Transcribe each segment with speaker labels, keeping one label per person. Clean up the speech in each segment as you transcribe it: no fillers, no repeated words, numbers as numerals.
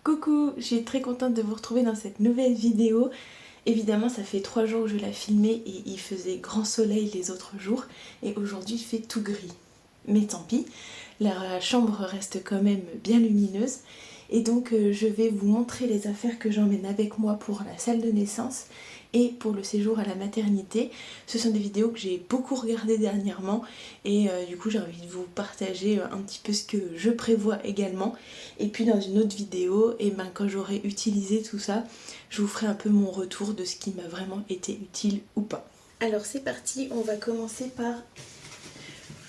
Speaker 1: Coucou, je suis très contente de vous retrouver dans cette nouvelle vidéo. Évidemment, ça fait 3 jours que je la filmais et il faisait grand soleil les autres jours. Et aujourd'hui, il fait tout gris. Mais tant pis, la chambre reste quand même bien lumineuse. Et donc, je vais vous montrer les affaires que j'emmène avec moi pour la salle de naissance et pour le séjour à la maternité. Ce sont des vidéos que j'ai beaucoup regardées dernièrement et du coup j'ai envie de vous partager un petit peu ce que je prévois également. Et puis dans une autre vidéo, et ben, quand j'aurai utilisé tout ça, je vous ferai un peu mon retour de ce qui m'a vraiment été utile ou pas. Alors c'est parti, on va commencer par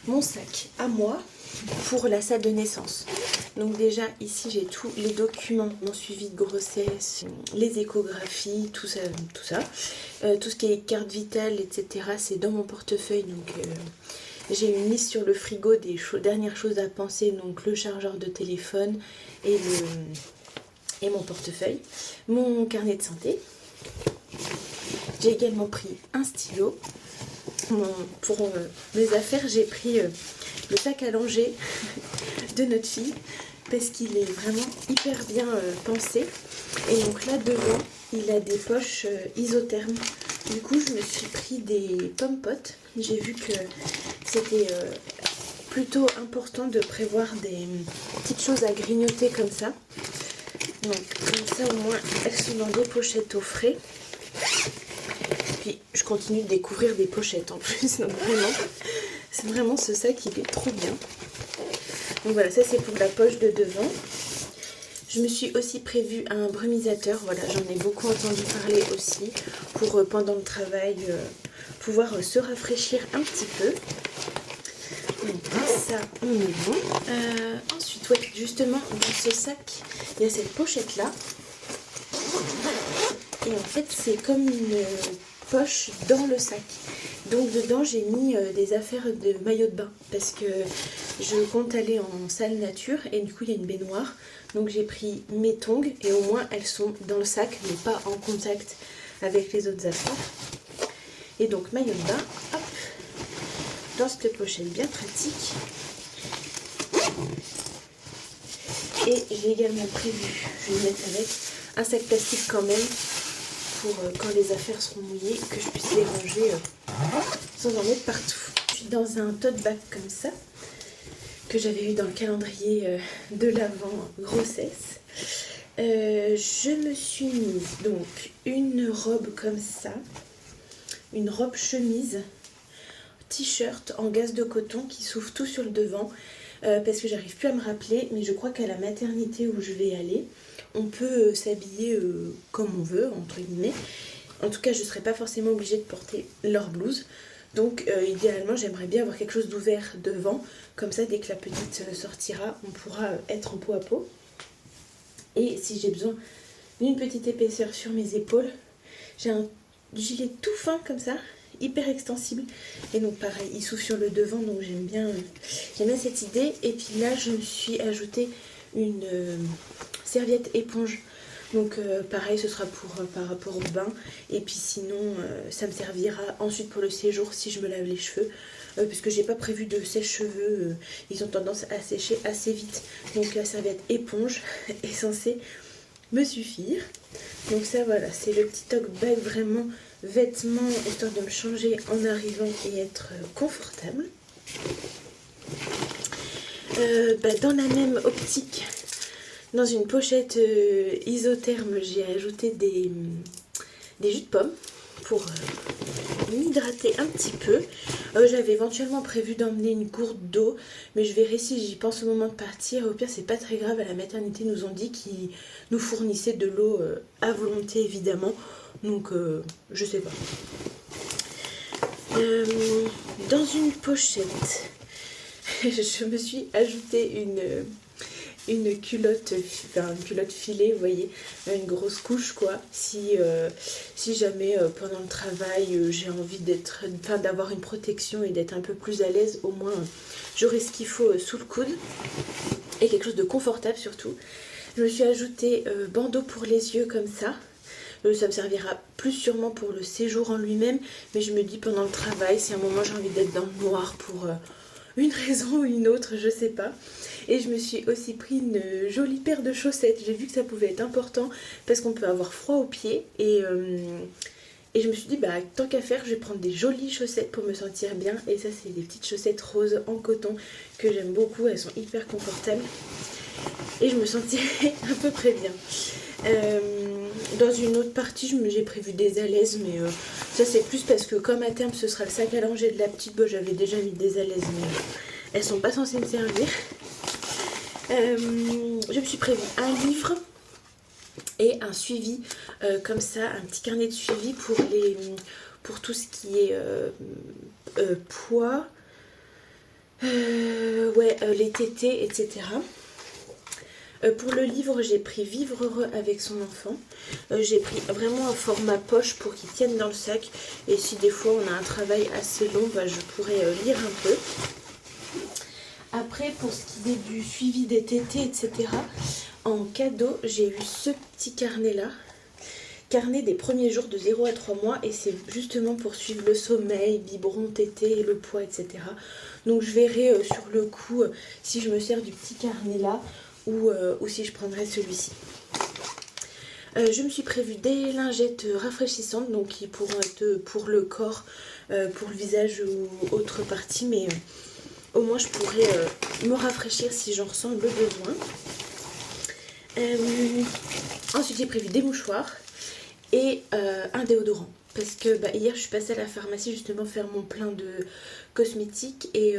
Speaker 1: mon sac à moi pour la salle de naissance. Donc déjà ici j'ai tous les documents, mon suivi de grossesse, les échographies, tout ça. Tout ce qui est carte vitale, etc. c'est dans mon portefeuille. Donc j'ai une liste sur le frigo des dernières choses à penser, donc le chargeur de téléphone et mon portefeuille. Mon carnet de santé. J'ai également pris un stylo. Pour mes affaires, j'ai pris le sac à langer de notre fille parce qu'il est vraiment hyper bien pensé. Et donc là devant, il a des poches isothermes. Du coup, je me suis pris des pommes-potes. J'ai vu que c'était plutôt important de prévoir des petites choses à grignoter comme ça. Donc comme ça au moins elles sont dans des pochettes au frais. Puis je continue de découvrir des pochettes en plus, donc vraiment, c'est vraiment ce sac qui est trop bien. Donc voilà, ça c'est pour la poche de devant. Je me suis aussi prévu un brumisateur, voilà, j'en ai beaucoup entendu parler aussi, pour pendant le travail pouvoir se rafraîchir un petit peu. Donc ça, on est bon. Ensuite, ouais, justement, dans ce sac, il y a cette pochette là. Et en fait, c'est comme une poche dans le sac. Donc dedans j'ai mis des affaires de maillot de bain parce que je compte aller en salle nature et du coup il y a une baignoire. Donc j'ai pris mes tongs et au moins elles sont dans le sac mais pas en contact avec les autres affaires. Et donc maillot de bain, hop, dans cette pochette bien pratique. Et j'ai également prévu, je vais mettre avec un sac plastique quand même, pour quand les affaires seront mouillées, que je puisse les ranger sans en mettre partout. Je suis dans un tote bag comme ça, que j'avais eu dans le calendrier de l'avant grossesse. Je me suis mise donc une robe comme ça, une robe chemise, t-shirt en gaze de coton qui s'ouvre tout sur le devant, parce que j'arrive plus à me rappeler, mais je crois qu'à la maternité où je vais aller, on peut s'habiller comme on veut, entre guillemets. En tout cas, je ne serai pas forcément obligée de porter leur blouse. Donc, idéalement, j'aimerais bien avoir quelque chose d'ouvert devant. Comme ça, dès que la petite sortira, on pourra être en peau à peau. Et si j'ai besoin d'une petite épaisseur sur mes épaules, j'ai un gilet tout fin comme ça, hyper extensible. Et donc, pareil, il s'ouvre sur le devant, donc j'aime bien cette idée. Et puis là, je me suis ajouté une serviette éponge, donc pareil, ce sera par rapport au bain. Et puis sinon ça me servira ensuite pour le séjour si je me lave les cheveux, puisque j'ai pas prévu de sèche-cheveux, ils ont tendance à sécher assez vite, donc la serviette éponge est censée me suffire. Donc ça, voilà, c'est le petit tote bag vraiment vêtements, histoire de me changer en arrivant et être confortable. Dans la même optique, dans une pochette isotherme, j'ai ajouté des jus de pomme pour m'hydrater un petit peu. J'avais éventuellement prévu d'emmener une gourde d'eau, mais je verrai si j'y pense au moment de partir. Au pire, c'est pas très grave, à la maternité nous ont dit qu'ils nous fournissaient de l'eau à volonté évidemment, donc je sais pas. Dans une pochette, je me suis ajouté une culotte, une culotte filée, vous voyez, une grosse couche quoi, si jamais pendant le travail j'ai envie d'avoir une protection et d'être un peu plus à l'aise, au moins j'aurai ce qu'il faut sous le coude et quelque chose de confortable surtout. Je me suis ajouté bandeau pour les yeux comme ça. Ça me servira plus sûrement pour le séjour en lui-même, mais je me dis pendant le travail, si à un moment j'ai envie d'être dans le noir pour une raison ou une autre, je sais pas. Et je me suis aussi pris une jolie paire de chaussettes. J'ai vu que ça pouvait être important parce qu'on peut avoir froid aux pieds. Et je me suis dit, bah tant qu'à faire, je vais prendre des jolies chaussettes pour me sentir bien. Et ça, c'est des petites chaussettes roses en coton que j'aime beaucoup. Elles sont hyper confortables. Et je me sentirais à peu près bien. Dans une autre partie, j'ai prévu des alaises, mais ça c'est plus parce que comme à terme ce sera le sac à langer de la petite, j'avais déjà mis des alaises, mais elles sont pas censées me servir. Je me suis prévu un livre et un suivi, comme ça, un petit carnet de suivi pour tout ce qui est poids, les tétés, etc. Pour le livre, j'ai pris Vivre heureux avec son enfant. J'ai pris vraiment un format poche pour qu'il tienne dans le sac. Et si des fois on a un travail assez long, je pourrais lire un peu. Après, pour ce qui est du suivi des tétés, etc., en cadeau, j'ai eu ce petit carnet-là. Carnet des premiers jours de 0 à 3 mois. Et c'est justement pour suivre le sommeil, biberon, tété, le poids, etc. Donc je verrai sur le coup si je me sers du petit carnet-là. Ou si je prendrais celui-ci. Je me suis prévu des lingettes rafraîchissantes, donc qui pourront être pour le corps, pour le visage ou autre partie, mais au moins je pourrais me rafraîchir si j'en ressens le besoin. Ensuite j'ai prévu des mouchoirs et un déodorant. Parce que hier je suis passée à la pharmacie justement faire mon plein de cosmétiques et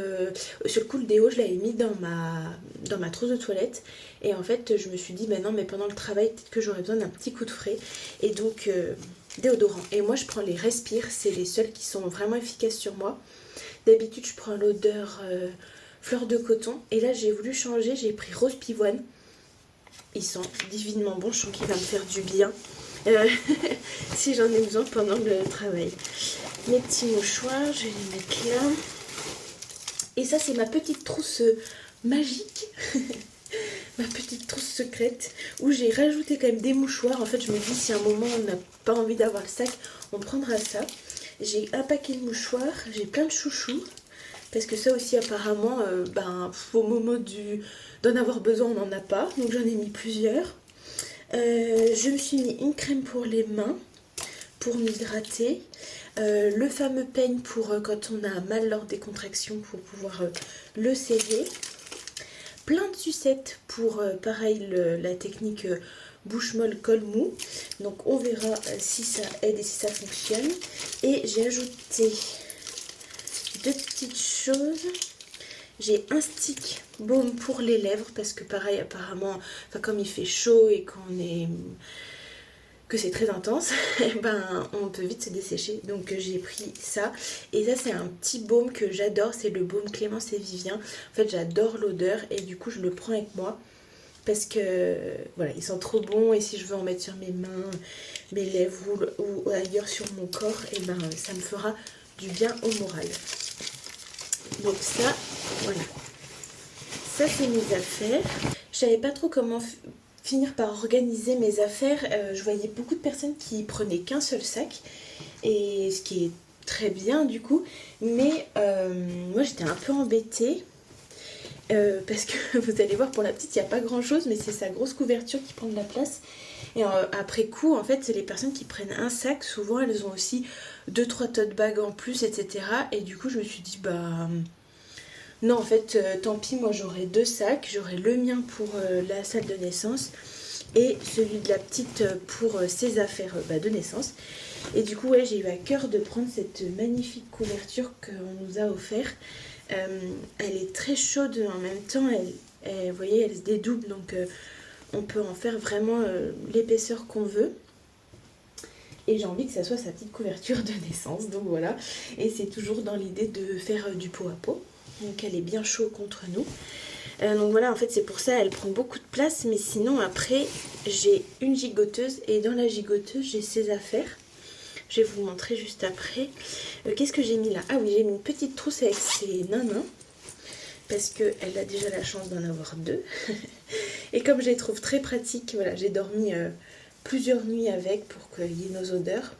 Speaker 1: sur le coup le déo je l'avais mis dans ma trousse de toilette et en fait je me suis dit non mais pendant le travail peut-être que j'aurais besoin d'un petit coup de frais et donc déodorant. Et moi je prends les Respire, c'est les seuls qui sont vraiment efficaces sur moi. D'habitude je prends l'odeur fleur de coton et là j'ai voulu changer, j'ai pris rose pivoine. Ils sont divinement bons, je sens qu'il va me faire du bien. Si j'en ai besoin pendant le travail. Mes petits mouchoirs, je vais les mettre là. Et ça c'est ma petite trousse magique. Ma petite trousse secrète où j'ai rajouté quand même des mouchoirs. En fait je me dis si à un moment on n'a pas envie d'avoir le sac, on prendra ça. J'ai un paquet de mouchoirs, j'ai plein de chouchous. Parce que ça aussi apparemment au moment d'en avoir besoin on n'en a pas. Donc j'en ai mis plusieurs. Je me suis mis une crème pour les mains pour m'hydrater, le fameux peigne pour quand on a mal lors des contractions pour pouvoir le serrer, plein de sucettes pour pareil la technique bouche molle col mou, donc on verra si ça aide et si ça fonctionne. Et j'ai ajouté deux petites choses. J'ai un stick baume pour les lèvres parce que pareil apparemment, comme il fait chaud et que c'est très intense, on peut vite se dessécher. Donc j'ai pris ça. Et ça c'est un petit baume que j'adore, c'est le baume Clémence et Vivien. En fait j'adore l'odeur et du coup je le prends avec moi. Parce que voilà, ils sont trop bons et si je veux en mettre sur mes mains, mes lèvres ou ailleurs sur mon corps, et ça me fera du bien au moral. Donc ça, voilà. Ça c'est mes affaires. Je savais pas trop comment finir par organiser mes affaires. Je voyais beaucoup de personnes qui prenaient qu'un seul sac. Et ce qui est très bien du coup. Mais moi j'étais un peu embêtée. Parce que vous allez voir pour la petite il n'y a pas grand chose. Mais c'est sa grosse couverture qui prend de la place. Et après coup en fait c'est les personnes qui prennent un sac. Souvent elles ont aussi 2-3 tote bags en plus etc. Et du coup je me suis dit non en fait tant pis, moi j'aurai 2 sacs. J'aurai le mien pour la salle de naissance et celui de la petite pour ses affaires de naissance. Et du coup ouais, j'ai eu à cœur de prendre cette magnifique couverture qu'on nous a offert. Elle est très chaude en même temps, vous voyez elle se dédouble donc on peut en faire vraiment l'épaisseur qu'on veut. Et j'ai envie que ça soit sa petite couverture de naissance, donc voilà. Et c'est toujours dans l'idée de faire du pot à pot. Donc elle est bien chaude contre nous. Donc voilà, en fait c'est pour ça, elle prend beaucoup de place. Mais sinon après, j'ai une gigoteuse. Et dans la gigoteuse, j'ai ses affaires. Je vais vous montrer juste après. Qu'est-ce que j'ai mis là? Ah oui, j'ai mis une petite trousse avec ses nanas. Parce qu'elle a déjà la chance d'en avoir 2. Et comme je les trouve très pratiques, voilà, j'ai dormi plusieurs nuits avec pour qu'il y ait nos odeurs.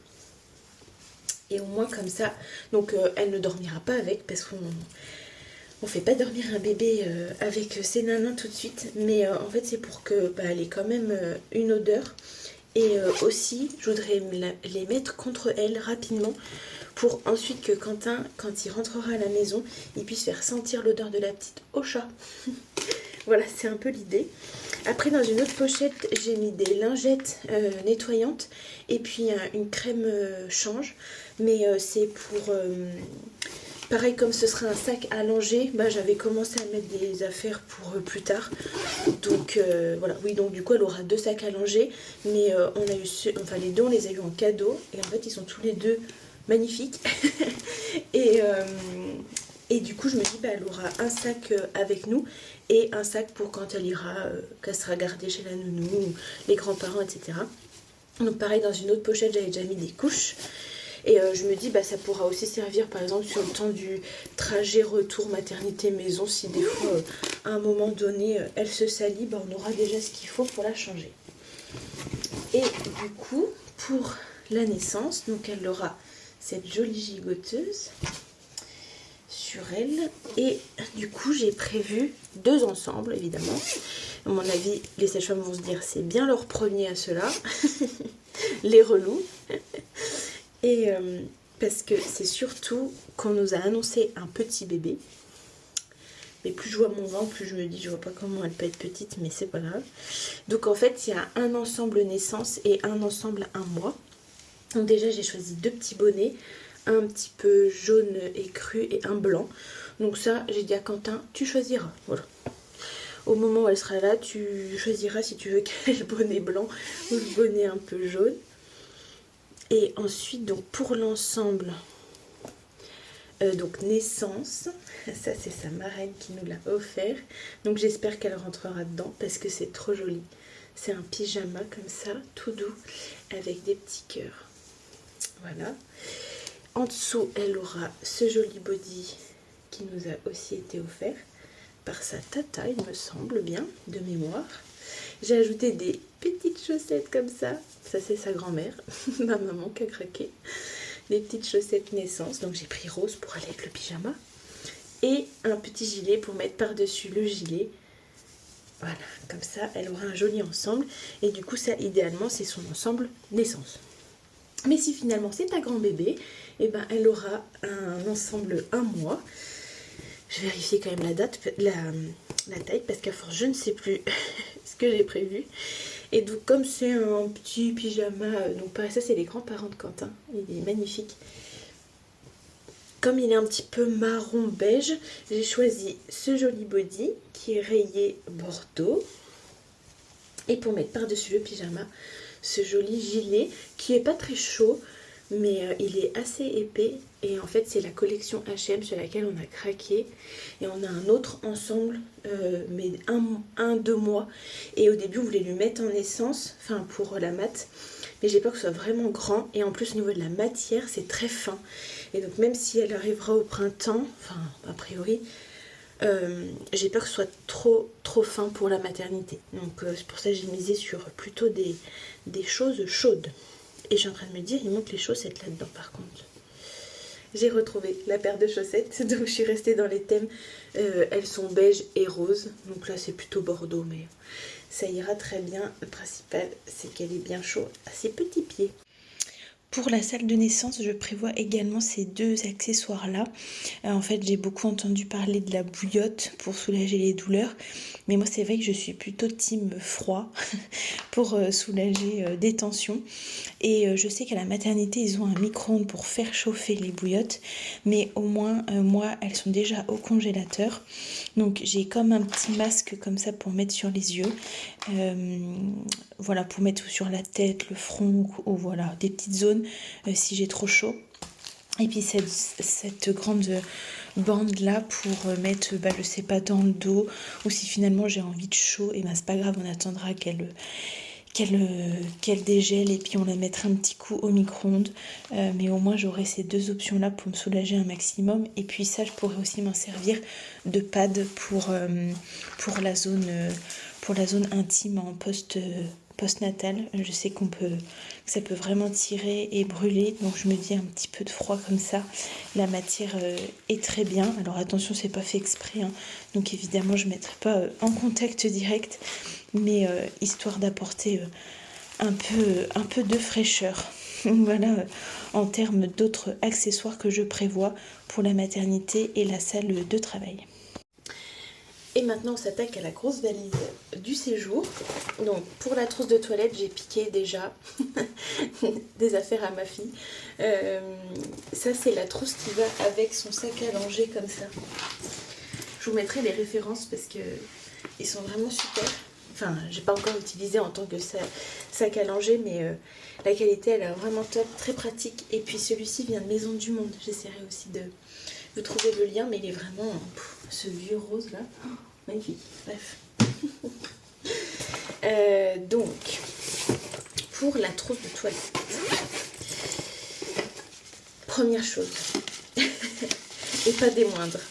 Speaker 1: Et au moins comme ça, donc elle ne dormira pas avec parce qu'on On fait pas dormir un bébé avec ses nanins tout de suite, mais en fait c'est pour que elle ait quand même une odeur. Et aussi, je voudrais les mettre contre elle rapidement pour ensuite que Quentin, quand il rentrera à la maison, il puisse faire sentir l'odeur de la petite au chat. Voilà, c'est un peu l'idée. Après, dans une autre pochette, j'ai mis des lingettes nettoyantes et puis une crème change. Mais c'est pour... pareil, comme ce sera un sac à langer, j'avais commencé à mettre des affaires pour plus tard. Donc voilà, oui, donc du coup elle aura 2 sacs à langer. Mais on a eu les deux, on les a eu en cadeau. Et en fait, ils sont tous les deux magnifiques. Et du coup, je me dis, elle aura un sac avec nous et un sac pour quand elle ira, qu'elle sera gardée chez la nounou, les grands-parents, etc. Donc pareil, dans une autre pochette, j'avais déjà mis des couches. Et je me dis, ça pourra aussi servir, par exemple, sur le temps du trajet retour maternité-maison. Si des fois, à un moment donné, elle se salit, on aura déjà ce qu'il faut pour la changer. Et du coup, pour la naissance, donc elle aura cette jolie gigoteuse sur elle. Et du coup, j'ai prévu 2 ensembles, évidemment. À mon avis, les sages-femmes vont se dire, c'est bien leur premier à cela. Les relous. Et parce que c'est surtout qu'on nous a annoncé un petit bébé. Mais plus je vois mon ventre, plus je me dis, je vois pas comment elle peut être petite, mais c'est pas grave. Donc en fait, il y a un ensemble naissance et un ensemble 1 mois. Donc déjà, j'ai choisi 2 petits bonnets, un petit peu jaune écru et un blanc. Donc ça, j'ai dit à Quentin, tu choisiras. Voilà. Au moment où elle sera là, tu choisiras si tu veux qu'elle ait le bonnet blanc ou le bonnet un peu jaune. Et ensuite, donc pour l'ensemble, donc naissance, ça c'est sa marraine qui nous l'a offert. Donc j'espère qu'elle rentrera dedans parce que c'est trop joli. C'est un pyjama comme ça, tout doux, avec des petits cœurs. Voilà. En dessous, elle aura ce joli body qui nous a aussi été offert par sa tata, il me semble bien, de mémoire. J'ai ajouté des petites chaussettes comme ça. Ça, c'est sa grand-mère, ma maman qui a craqué. Des petites chaussettes naissance. Donc, j'ai pris rose pour aller avec le pyjama. Et un petit gilet pour mettre par-dessus le gilet. Voilà, comme ça, elle aura un joli ensemble. Et du coup, ça, idéalement, c'est son ensemble naissance. Mais si finalement, c'est un grand bébé, elle aura un ensemble 1 mois. Je vérifie quand même la date, la taille, parce qu'à force, je ne sais plus ce que j'ai prévu. Et donc, comme c'est un petit pyjama, donc pareil, ça c'est les grands-parents de Quentin, il est magnifique. Comme il est un petit peu marron beige, j'ai choisi ce joli body qui est rayé bordeaux. Et pour mettre par-dessus le pyjama, ce joli gilet qui est pas très chaud, mais il est assez épais. Et en fait, c'est la collection H&M sur laquelle on a craqué. Et on a un autre ensemble, mais 2 mois. Et au début, on voulait lui mettre en naissance, enfin pour la mat. Mais j'ai peur que ce soit vraiment grand. Et en plus, au niveau de la matière, c'est très fin. Et donc, même si elle arrivera au printemps, enfin, a priori, j'ai peur que ce soit trop fin pour la maternité. Donc, c'est pour ça que j'ai misé sur plutôt des choses chaudes. Et je suis en train de me dire, il manque les chaussettes là-dedans par contre. J'ai retrouvé la paire de chaussettes, donc je suis restée dans les thèmes. Elles sont beige et rose, donc là c'est plutôt bordeaux, mais ça ira très bien. Le principal, c'est qu'elle est bien chaude à ses petits pieds. Pour la salle de naissance, je prévois également ces 2 accessoires-là. En fait, j'ai beaucoup entendu parler de la bouillotte pour soulager les douleurs. Mais moi, c'est vrai que je suis plutôt team froid pour soulager des tensions. Et je sais qu'à la maternité, ils ont un micro-ondes pour faire chauffer les bouillottes. Mais au moins, moi, elles sont déjà au congélateur. Donc, j'ai comme un petit masque comme ça pour mettre sur les yeux. Voilà, pour mettre sur la tête, le front, ou voilà, des petites zones si j'ai trop chaud. Et puis cette grande bande là pour mettre, je sais pas, dans le dos, ou si finalement j'ai envie de chaud, et c'est pas grave, on attendra qu'elle dégèle et puis on la mettra un petit coup au micro-ondes. Mais au moins j'aurai ces 2 options là pour me soulager un maximum. Et puis ça, je pourrais aussi m'en servir de pad pour la zone intime en postnatal. Je sais que ça peut vraiment tirer et brûler, donc je me dis un petit peu de froid comme ça. La matière est très bien. Alors attention, c'est pas fait exprès, hein. Donc évidemment, je ne mettrai pas en contact direct, mais histoire d'apporter un peu de fraîcheur. Voilà, en termes d'autres accessoires que je prévois pour la maternité et la salle de travail. Et maintenant on s'attaque à la grosse valise du séjour. Donc pour la trousse de toilette, j'ai piqué déjà des affaires à ma fille. Ça c'est la trousse qui va avec son sac à langer comme ça. Je vous mettrai les références parce que ils sont vraiment super. Enfin, j'ai pas encore utilisé en tant que sac à langer, mais la qualité elle est vraiment top, très pratique. Et puis celui-ci vient de Maison du Monde. J'essaierai aussi de vous trouver le lien, mais il est vraiment ce vieux rose là, magnifique. Bref. Donc, pour la trousse de toilette, première chose, et pas des moindres,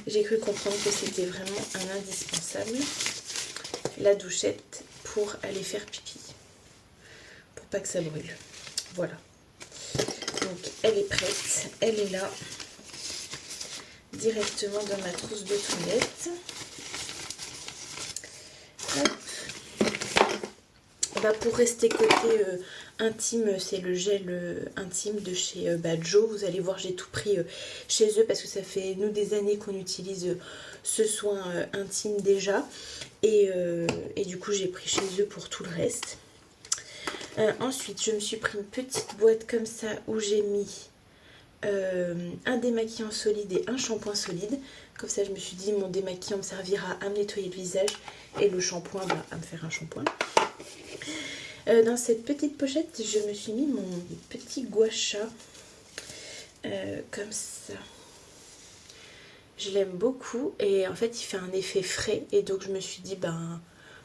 Speaker 1: j'ai cru comprendre que c'était vraiment un indispensable, la douchette pour aller faire pipi, pour pas que ça brûle. Voilà. Donc elle est prête, elle est là, directement dans ma trousse de toilette. Bah pour rester côté intime, c'est le gel intime de chez Joe. Vous allez voir, j'ai tout pris chez eux parce que ça fait nous des années qu'on utilise ce soin intime déjà. Et du coup, j'ai pris chez eux pour tout le reste. Ensuite, je me suis pris une petite boîte comme ça où j'ai mis un démaquillant solide et un shampoing solide. Comme ça, je me suis dit, mon démaquillant me servira à me nettoyer le visage et le shampoing à me faire un shampoing. Dans cette petite pochette, je me suis mis mon petit gua sha comme ça. Je l'aime beaucoup et en fait, il fait un effet frais et donc je me suis dit, ben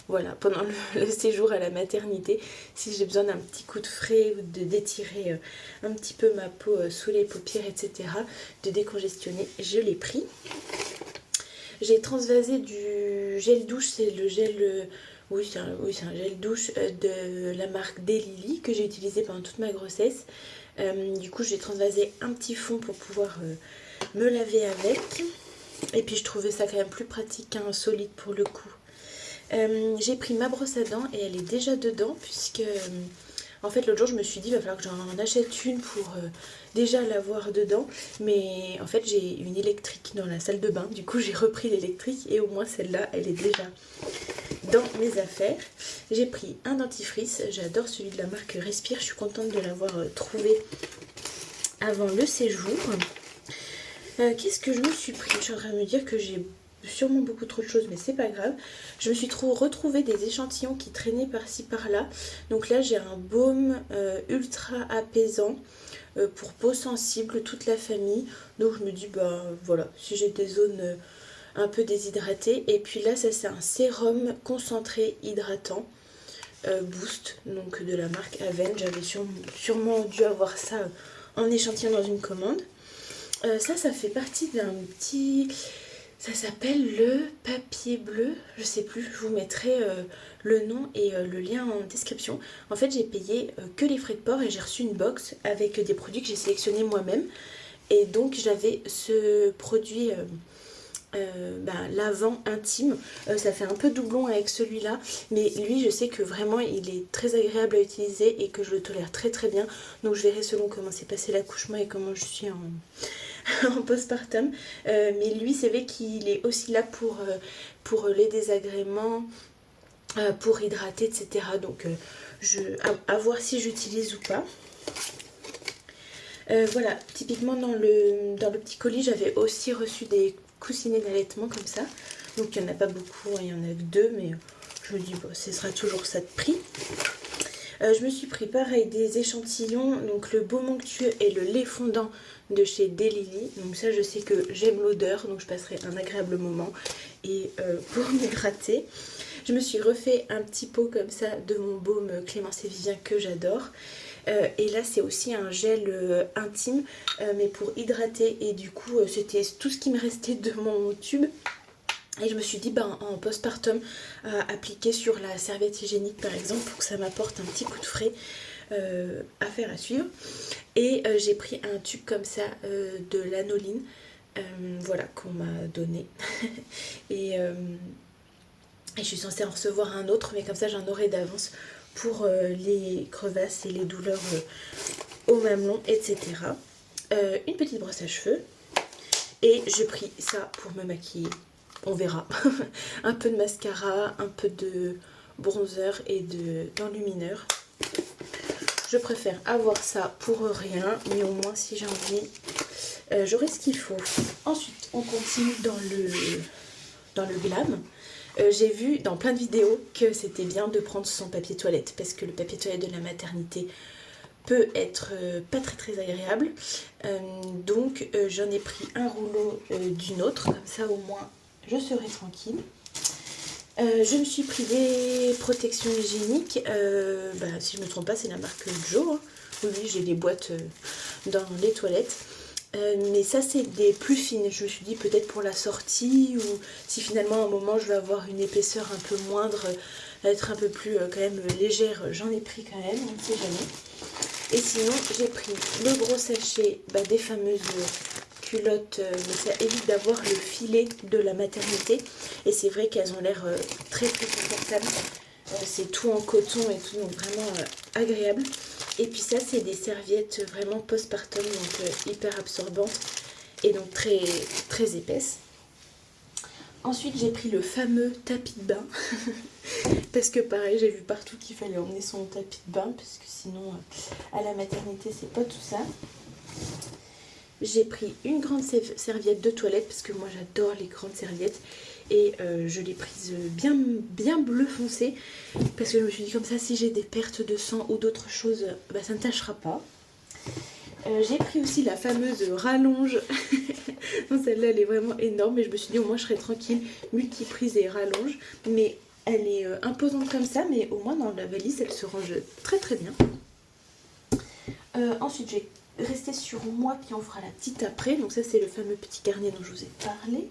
Speaker 1: voilà, pendant le séjour à la maternité, si j'ai besoin d'un petit coup de frais ou de d'étirer un petit peu ma peau sous les paupières, etc., de décongestionner, je l'ai pris. J'ai transvasé du gel douche, c'est le gel... Oui, c'est un gel douche de la marque Delily que j'ai utilisé pendant toute ma grossesse. Du coup, j'ai transvasé un petit fond pour pouvoir me laver avec. Et puis, je trouvais ça quand même plus pratique qu'un solide pour le coup. J'ai pris ma brosse à dents et elle est déjà dedans puisque... En fait, l'autre jour, je me suis dit, il va falloir que j'en achète une pour déjà l'avoir dedans. Mais en fait, j'ai une électrique dans la salle de bain. Du coup, j'ai repris l'électrique et au moins celle-là, elle est déjà dans mes affaires. J'ai pris un dentifrice. J'adore celui de la marque Respire. Je suis contente de l'avoir trouvé avant le séjour. Qu'est-ce que je me suis pris? Je suis en train de me dire que j'ai sûrement beaucoup trop de choses, mais c'est pas grave. Je me suis retrouvé des échantillons qui traînaient par-ci par-là. Donc là j'ai un baume ultra apaisant pour peau sensible, toute la famille. Donc je me dis bah voilà, si j'ai des zones un peu déshydratées. Et puis là ça c'est un sérum concentré hydratant Boost, donc de la marque Aven. J'avais sûrement dû avoir ça en échantillon dans une commande. Ça fait partie d'un petit... Ça s'appelle le papier bleu, je sais plus, je vous mettrai le nom et le lien en description. En fait, j'ai payé que les frais de port et j'ai reçu une box avec des produits que j'ai sélectionnés moi-même. Et donc, j'avais ce produit lavant intime. Ça fait un peu doublon avec celui-là, mais lui, je sais que vraiment, il est très agréable à utiliser et que je le tolère très très bien. Donc, je verrai selon comment s'est passé l'accouchement et comment je suis en postpartum, mais lui c'est vrai qu'il est aussi là pour les désagréments, pour hydrater, etc. Donc à voir si j'utilise ou pas. Voilà, typiquement dans le petit colis j'avais aussi reçu des coussinets d'allaitement comme ça, donc il n'y en a pas beaucoup, il y en a que 2, mais je me dis bon, ce sera toujours ça de prix. Je me suis pris pareil des échantillons, donc le baume onctueux et le lait fondant de chez Delily. Donc ça je sais que j'aime l'odeur, donc je passerai un agréable moment. Et pour m'hydrater, je me suis refait un petit pot comme ça de mon baume Clémence et Vivien que j'adore. Et là c'est aussi un gel intime, mais pour hydrater. Et du coup c'était tout ce qui me restait de mon tube. Et je me suis dit, ben, en postpartum, appliquer sur la serviette hygiénique par exemple, pour que ça m'apporte un petit coup de frais, affaire à suivre. Et j'ai pris un tube comme ça de lanoline, voilà, qu'on m'a donné. et, je suis censée en recevoir un autre, mais comme ça j'en aurai d'avance pour les crevasses et les douleurs au mamelon, etc. Une petite brosse à cheveux. Et j'ai pris ça pour me maquiller. On verra. Un peu de mascara, un peu de bronzer et d'enlumineur. Je préfère avoir ça pour rien, mais au moins si j'ai envie, j'aurai ce qu'il faut. Ensuite, on continue dans le glam. J'ai vu dans plein de vidéos que c'était bien de prendre son papier toilette, parce que le papier toilette de la maternité peut être pas très agréable. Donc j'en ai pris un rouleau d'une autre, comme ça au moins je serai tranquille. Je me suis pris des protections hygiéniques, si je ne me trompe pas c'est la marque Joe, hein. Oui, j'ai des boîtes dans les toilettes. Mais ça c'est des plus fines, je me suis dit peut-être pour la sortie, ou si finalement à un moment je vais avoir une épaisseur un peu moindre, être un peu plus quand même légère, j'en ai pris quand même, on ne sait jamais. Et sinon j'ai pris le gros sachet des fameuses culottes, mais ça évite d'avoir le filet de la maternité, et c'est vrai qu'elles ont l'air très confortables. C'est tout en coton et tout, donc vraiment agréable. Et puis ça c'est des serviettes vraiment postpartum, donc hyper absorbantes et donc très épaisses. Ensuite j'ai pris le fameux tapis de bain parce que pareil j'ai vu partout qu'il fallait emmener son tapis de bain, parce que sinon à la maternité c'est pas tout ça. J'ai pris une grande serviette de toilette parce que moi j'adore les grandes serviettes, et je l'ai prise bien bleu foncé parce que je me suis dit comme ça si j'ai des pertes de sang ou d'autres choses, ça ne tâchera pas. J'ai pris aussi la fameuse rallonge. Celle-là elle est vraiment énorme, et je me suis dit au moins je serai tranquille, multiprise et rallonge, mais elle est imposante comme ça, mais au moins dans la valise elle se range très bien. Ensuite j'ai resté sur moi, puis on fera la petite après. Donc ça c'est le fameux petit carnet dont je vous ai parlé.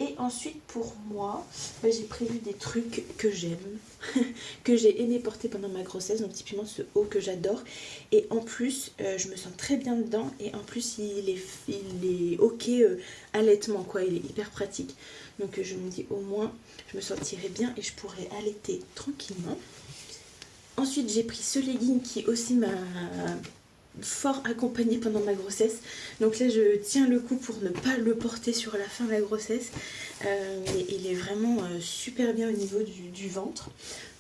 Speaker 1: Et ensuite pour moi, j'ai prévu des trucs que j'aime, que j'ai aimé porter pendant ma grossesse. Donc typiquement ce haut que j'adore. Et en plus, je me sens très bien dedans. Et en plus, il est ok allaitement, quoi. Il est hyper pratique. Donc je me dis au moins, je me sentirai bien et je pourrai allaiter tranquillement. Ensuite, j'ai pris ce legging qui aussi m'a fort accompagné pendant ma grossesse, donc là je tiens le coup pour ne pas le porter sur la fin de la grossesse, mais il est vraiment super bien au niveau du ventre,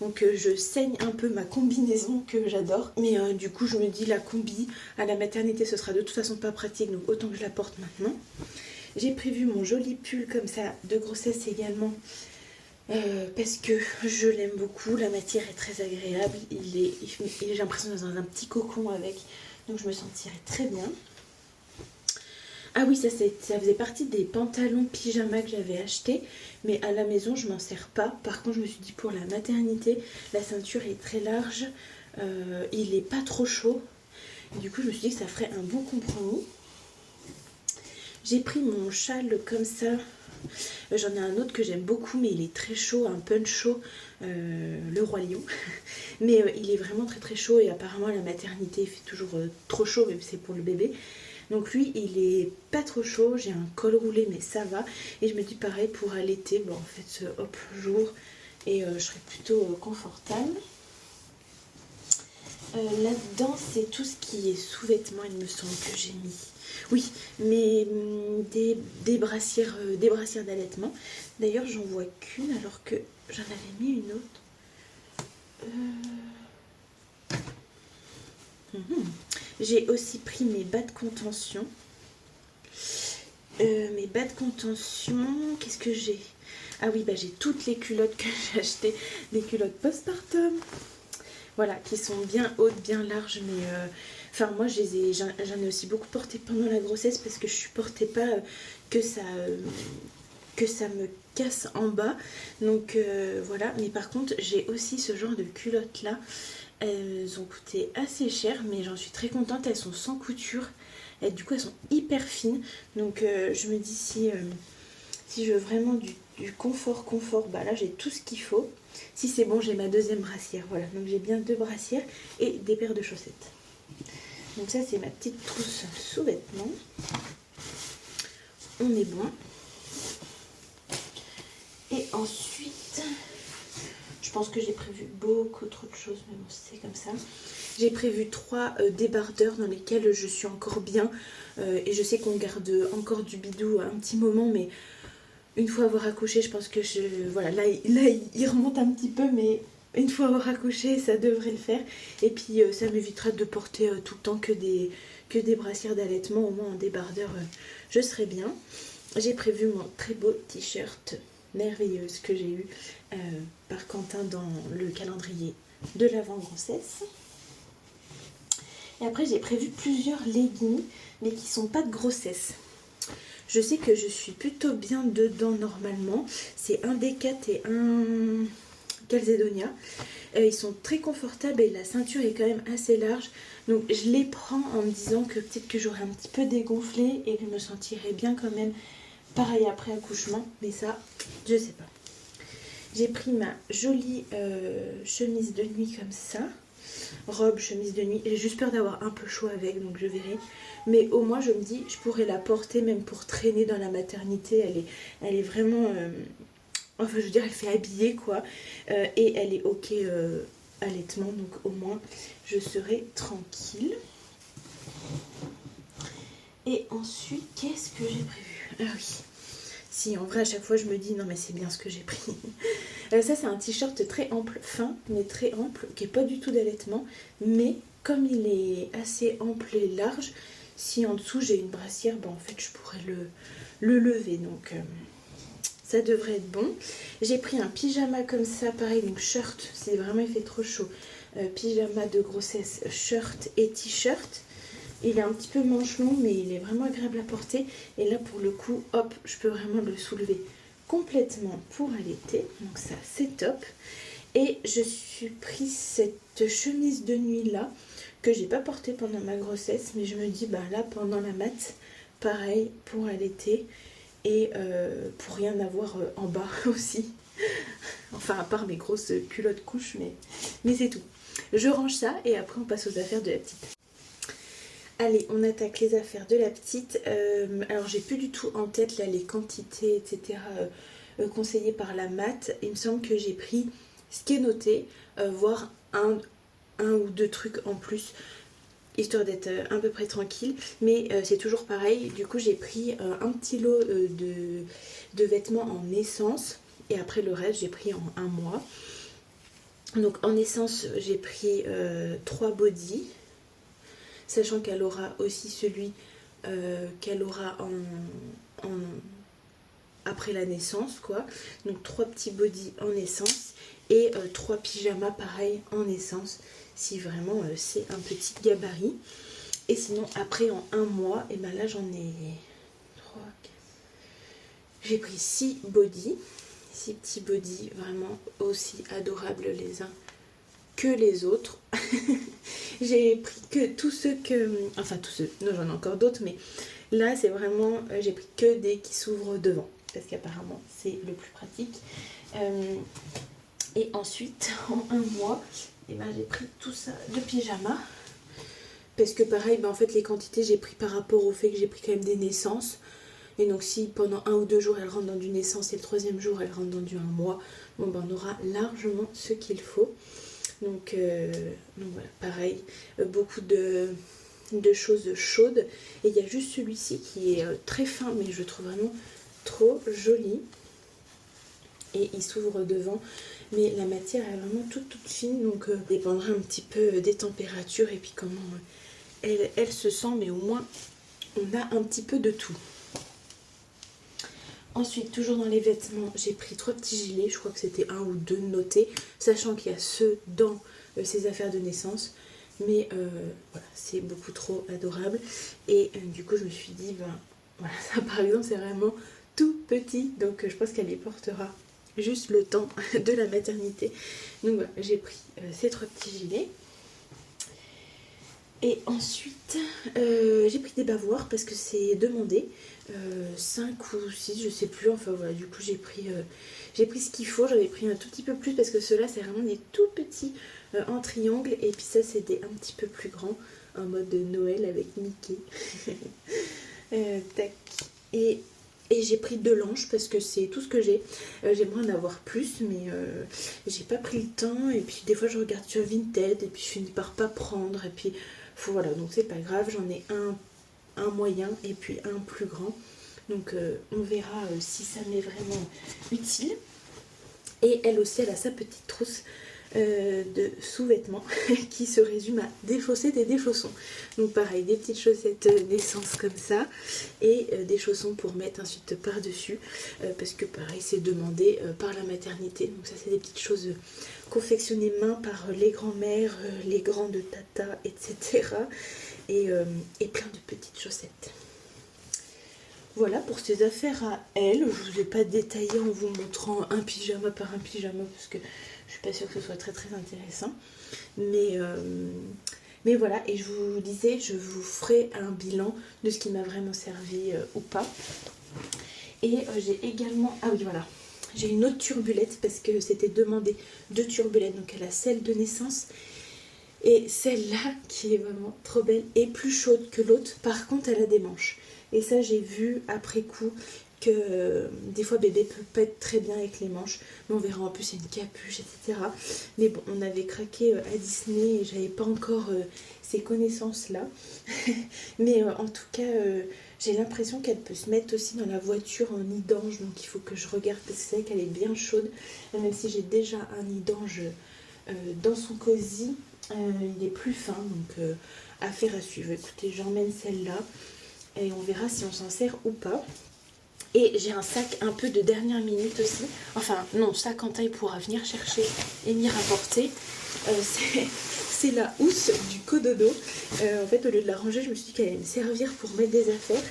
Speaker 1: donc je saigne un peu ma combinaison que j'adore, mais du coup je me dis la combi à la maternité ce sera de toute façon pas pratique, donc autant que je la porte maintenant. J'ai prévu mon joli pull comme ça de grossesse également, parce que je l'aime beaucoup, la matière est très agréable, j'ai l'impression d'être dans un petit cocon avec, donc je me sentirai très bien. Ah oui, ça faisait partie des pantalons pyjama que j'avais acheté, mais à la maison je m'en sers pas. Par contre je me suis dit pour la maternité, la ceinture est très large, il est pas trop chaud, et du coup je me suis dit que ça ferait un bon compromis. J'ai pris mon châle comme ça. J'en ai un autre que j'aime beaucoup, mais il est très chaud, un punch chaud, le roi lion. Mais il est vraiment très chaud, et apparemment à la maternité il fait toujours trop chaud, mais c'est pour le bébé. Donc lui il est pas trop chaud, j'ai un col roulé mais ça va. Et je me dis pareil pour allaiter, en fait hop jour, et je serai plutôt confortable. Là-dedans c'est tout ce qui est sous-vêtements, il me semble que j'ai mis. Oui, mais des brassières d'allaitement. D'ailleurs, j'en vois qu'une alors que j'en avais mis une autre. J'ai aussi pris mes bas de contention. Qu'est-ce que j'ai? Ah oui, j'ai toutes les culottes que j'ai achetées, les culottes postpartum. Voilà, qui sont bien hautes, bien larges, mais moi j'en ai aussi beaucoup porté pendant la grossesse parce que je supportais pas que ça me casse en bas. Donc voilà, mais par contre j'ai aussi ce genre de culottes là. Elles ont coûté assez cher, mais j'en suis très contente, elles sont sans couture. Et du coup elles sont hyper fines. Donc je me dis si Si je veux vraiment du confort, bah là j'ai tout ce qu'il faut. Si c'est bon, j'ai ma deuxième brassière. Voilà, donc j'ai bien 2 brassières et des paires de chaussettes. Donc ça c'est ma petite trousse sous-vêtements. On est bon. Et ensuite, je pense que j'ai prévu beaucoup trop de choses, mais bon c'est comme ça. J'ai prévu 3 débardeurs dans lesquels je suis encore bien. Et je sais qu'on garde encore du bidou un petit moment, mais une fois avoir accouché, je pense que voilà, là il remonte un petit peu, mais une fois avoir accouché, ça devrait le faire. Et puis ça m'évitera de porter tout le temps que des brassières d'allaitement. Au moins en débardeur, je serai bien. J'ai prévu mon très beau t-shirt merveilleuse que j'ai eu par Quentin dans le calendrier de l'avant-grossesse. Et après j'ai prévu plusieurs leggings, mais qui sont pas de grossesse. Je sais que je suis plutôt bien dedans normalement. C'est un Decat et un Calzedonia. Ils sont très confortables et la ceinture est quand même assez large. Donc je les prends en me disant que peut-être que j'aurai un petit peu dégonflé et que je me sentirai bien quand même. Pareil après accouchement, mais ça, je sais pas. J'ai pris ma jolie chemise de nuit comme ça. Robe, chemise de nuit. J'ai juste peur d'avoir un peu chaud avec, donc je verrai. Mais au moins, je me dis, je pourrais la porter même pour traîner dans la maternité. Elle est vraiment... enfin, je veux dire, elle fait habiller, quoi. Et elle est ok allaitement, donc au moins, je serai tranquille. Et ensuite, qu'est-ce que j'ai prévu? Ah oui. Si, en vrai, à chaque fois, je me dis, non, mais c'est bien ce que j'ai pris. Ça, c'est un t-shirt très ample, fin, mais très ample, qui n'est pas du tout d'allaitement. Mais comme il est assez ample et large, si en dessous, j'ai une brassière, en fait, je pourrais le lever. Donc, ça devrait être bon. J'ai pris un pyjama comme ça, pareil, donc shirt, si vraiment il fait trop chaud. Pyjama de grossesse, shirt et t-shirt. Il est un petit peu manche long, mais il est vraiment agréable à porter. Et là, pour le coup, hop, je peux vraiment le soulever complètement pour allaiter. Donc ça, c'est top. Et je suis pris cette chemise de nuit là, que j'ai pas portée pendant ma grossesse. Mais je me dis, là, pendant la mat, pareil, pour allaiter. Et pour rien avoir en bas aussi. Enfin, à part mes grosses culottes couches, mais c'est tout. Je range ça et après, on passe aux affaires de la petite. Allez, on attaque les affaires de la petite. Alors, j'ai plus du tout en tête là, les quantités, etc. Conseillées par la mat. Il me semble que j'ai pris ce qui est noté, voire un ou 2 trucs en plus, histoire d'être à peu près tranquille. Mais c'est toujours pareil. Du coup, j'ai pris un petit lot de vêtements en essence. Et après, le reste, j'ai pris en 1 mois. Donc, en essence, j'ai pris 3 bodys. Sachant qu'elle aura aussi celui qu'elle aura après la naissance, quoi. Donc 3 petits bodys en essence et 3 pyjamas pareil en essence, si vraiment c'est un petit gabarit. Et sinon après en 1 mois, et là j'en ai 3, 4. J'ai pris 6 bodys, 6 petits bodys vraiment aussi adorables les uns que les autres. J'ai pris que tous ceux que... Enfin tous ceux, non j'en ai encore d'autres, mais là c'est vraiment... j'ai pris que des qui s'ouvrent devant, parce qu'apparemment c'est le plus pratique. Et ensuite, en 1 mois, j'ai pris tout ça de pyjama. Parce que pareil, en fait les quantités j'ai pris par rapport au fait que j'ai pris quand même des naissances. Et donc si pendant 1 ou 2 jours elle rentre dans du naissance et le 3e jour elle rentre dans du 1 mois, on aura largement ce qu'il faut. Donc voilà, pareil, beaucoup de choses chaudes. Et il y a juste celui-ci qui est très fin, mais je le trouve vraiment trop joli. Et il s'ouvre devant, mais la matière est vraiment toute fine, donc dépendra un petit peu des températures et puis comment elle se sent, mais au moins on a un petit peu de tout. Ensuite, toujours dans les vêtements, j'ai pris 3 petits gilets, je crois que c'était 1 ou 2 notés, sachant qu'il y a ceux dans ces affaires de naissance, mais voilà, c'est beaucoup trop adorable. Et du coup, je me suis dit, voilà, ça par exemple, c'est vraiment tout petit, donc je pense qu'elle les portera juste le temps de la maternité. Donc voilà, j'ai pris ces 3 petits gilets. Et ensuite, j'ai pris des bavoirs parce que c'est demandé. 5 ou 6, je sais plus. Enfin voilà, du coup j'ai pris ce qu'il faut. J'avais pris un tout petit peu plus parce que ceux-là, c'est vraiment des tout petits en triangle. Et puis ça, c'est des un petit peu plus grands en mode Noël avec Mickey. Tac. Et j'ai pris 2 langes parce que c'est tout ce que j'ai. J'aimerais en avoir plus, mais j'ai pas pris le temps. Et puis des fois, je regarde sur Vinted et puis je finis par pas prendre. Et puis voilà, donc c'est pas grave. J'en ai un moyen et puis un plus grand. Donc on verra si ça m'est vraiment utile. Et elle aussi, elle a sa petite trousse de sous-vêtements qui se résume à des chaussettes et des chaussons. Donc pareil, des petites chaussettes d'essence comme ça et des chaussons pour mettre ensuite par-dessus parce que pareil, c'est demandé par la maternité. Donc ça, c'est des petites choses confectionnées main par les grands-mères, les grands de tata, etc. Et plein de petites chaussettes. Voilà pour ces affaires à elle. Je ne vous ai pas détaillé en vous montrant un pyjama par un pyjama parce que je suis pas sûre que ce soit très très intéressant. Mais voilà, et je vous disais, je vous ferai un bilan de ce qui m'a vraiment servi ou pas. Et j'ai également... Ah oui, voilà. J'ai une autre turbulette parce que c'était demandé 2 turbulettes. Donc elle a celle de naissance et celle-là qui est vraiment trop belle et plus chaude que l'autre. Par contre, elle a des manches. Et ça, j'ai vu après coup que des fois bébé peut pas être très bien avec les manches. Mais on verra, en plus il y a une capuche, etc. Mais bon, on avait craqué à Disney et j'avais pas encore ces connaissances-là. Mais en tout cas, j'ai l'impression qu'elle peut se mettre aussi dans la voiture en nid d'ange. Donc il faut que je regarde parce que c'est vrai qu'elle est bien chaude. Même si j'ai déjà un nid d'ange dans son cosy, il est plus fin. Donc affaire à suivre. Écoutez, j'emmène celle-là. Et on verra si on s'en sert ou pas. Et j'ai un sac un peu de dernière minute aussi. Enfin, non, ça, Quentin pourra venir chercher et m'y rapporter. C'est la housse du cododo. En fait, au lieu de la ranger, je me suis dit qu'elle allait me servir pour mettre des affaires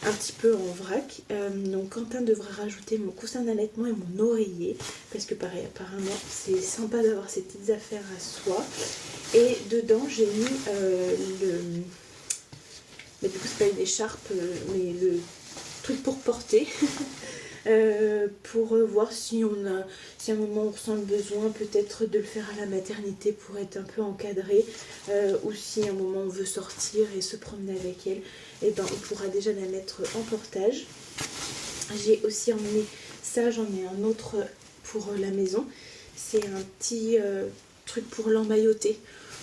Speaker 1: un petit peu en vrac. Donc, Quentin devra rajouter mon coussin d'allaitement et mon oreiller. Parce que, pareil, apparemment, c'est sympa d'avoir ces petites affaires à soi. Et dedans, j'ai mis mais du coup, c'est pas une écharpe, mais le truc pour porter. Pour voir si à un moment on ressent le besoin peut-être de le faire à la maternité pour être un peu encadré, ou si à un moment on veut sortir et se promener avec elle, et ben on pourra déjà la mettre en portage. J'ai aussi emmené ça, j'en ai un autre pour la maison. C'est un petit truc pour l'emmailloter.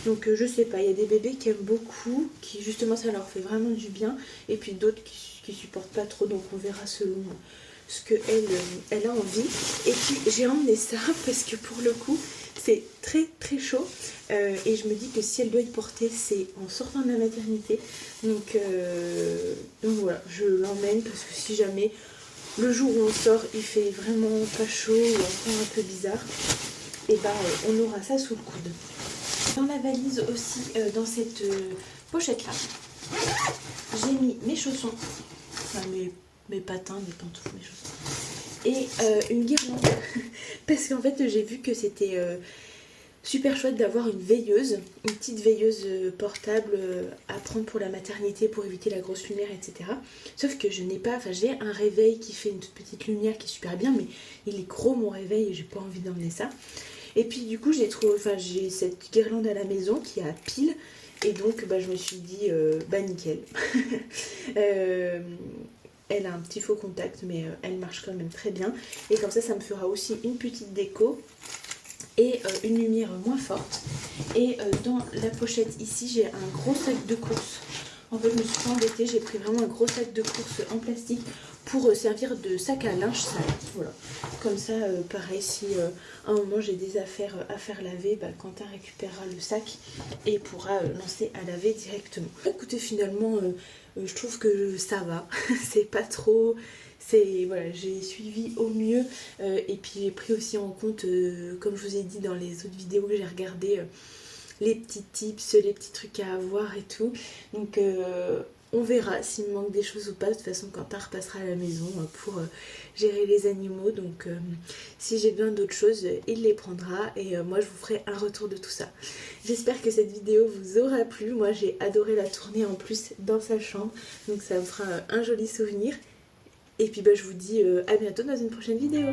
Speaker 1: Donc je sais pas, il y a des bébés qui aiment beaucoup, qui justement ça leur fait vraiment du bien, et puis d'autres qui supportent pas trop, donc on verra selon ce qu'elle elle a envie. Et puis j'ai emmené ça parce que pour le coup c'est très très chaud, et je me dis que si elle doit y porter, c'est en sortant de la maternité. Donc voilà, je l'emmène parce que si jamais le jour où on sort il fait vraiment pas chaud ou encore un peu bizarre, et ben on aura ça sous le coude. Dans la valise aussi, dans cette pochette là, j'ai mis mes chaussons, enfin mes patins, mes pantoufles, mes chaussons, et une guirlande parce qu'en fait j'ai vu que c'était super chouette d'avoir une veilleuse, une petite veilleuse portable à prendre pour la maternité pour éviter la grosse lumière, etc. Sauf que je n'ai pas, enfin j'ai un réveil qui fait une petite lumière qui est super bien, mais il est gros mon réveil et j'ai pas envie d'emmener ça. Et puis du coup j'ai cette guirlande à la maison qui a pile, et donc je me suis dit nickel. Elle a un petit faux contact, mais elle marche quand même très bien, et comme ça me fera aussi une petite déco et une lumière moins forte. Et dans la pochette ici, j'ai un gros sac de course. En fait, je me suis pas embêtée, j'ai pris vraiment un gros sac de course en plastique pour servir de sac à linge sale. Voilà. Comme ça, pareil, si à un moment j'ai des affaires à faire laver, Quentin récupérera le sac et pourra lancer à laver directement. Écoutez, finalement, je trouve que ça va. C'est pas trop... Voilà, j'ai suivi au mieux, et puis j'ai pris aussi en compte, comme je vous ai dit dans les autres vidéos que j'ai regardées, les petits tips, les petits trucs à avoir et tout. Donc On verra s'il me manque des choses ou pas. De toute façon, Quentin repassera à la maison pour gérer les animaux. Donc si j'ai besoin d'autres choses, il les prendra. Et moi, je vous ferai un retour de tout ça. J'espère que cette vidéo vous aura plu. Moi, j'ai adoré la tourner en plus dans sa chambre. Donc ça me fera un joli souvenir. Et puis je vous dis à bientôt dans une prochaine vidéo.